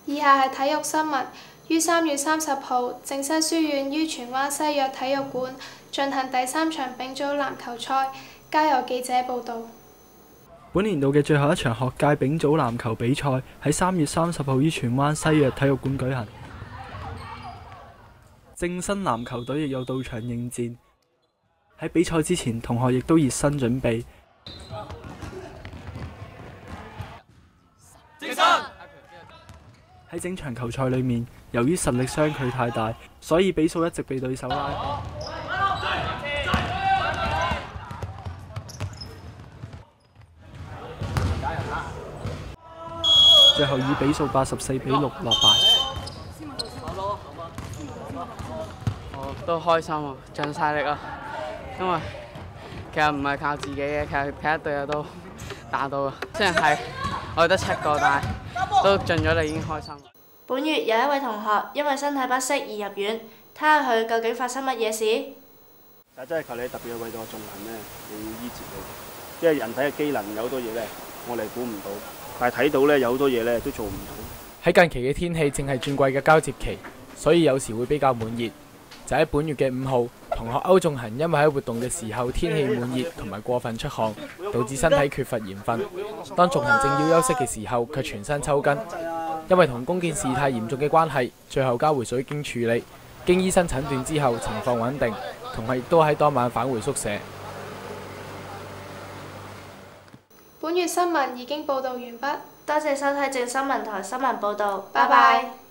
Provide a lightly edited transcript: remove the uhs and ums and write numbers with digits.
以下係體育新聞。於3月30號，正西書院於荃灣西約體育館進行第3場丙組籃球賽。交由記者報導。本年度嘅最後一場學界丙組籃球比賽喺3月30號於荃灣西約體育館舉行。正新籃球隊亦有到場應戰。喺比賽之前，同學亦都熱身準備。喺整場球賽裏面，由於實力相距太大，所以比數一直被對手拉開。最後以比數84比6落敗。我都開心啊，盡晒力啊！因為其實唔係靠自己嘅，其實其他隊友都打到啊。雖然係我哋得7個，但係都盡咗力，已經開心。本月有一位同學因為身體不適而入院，睇下佢究竟發生乜嘢事。但真係求你特別去為咗我進行呢，你要醫治佢，因為人體嘅機能有好多嘢呢，我哋估唔到，但係睇到呢，有好多嘢呢都做唔到。喺近期嘅天氣正係轉季嘅交接期，所以有時會比較悶熱。就喺本月嘅5號，同學歐仲恒因為喺活動嘅時候天氣悶熱同埋過分出汗，導致身體缺乏鹽分。當仲恒正要休息嘅時候，卻全身抽筋。因為同弓箭事態嚴重嘅關係，最後交回水經處理。經醫生診斷之後，情況穩定。同學亦都喺當晚返回宿舍。本月新聞已經報導完畢，多謝收睇正新聞台新聞報導，拜拜。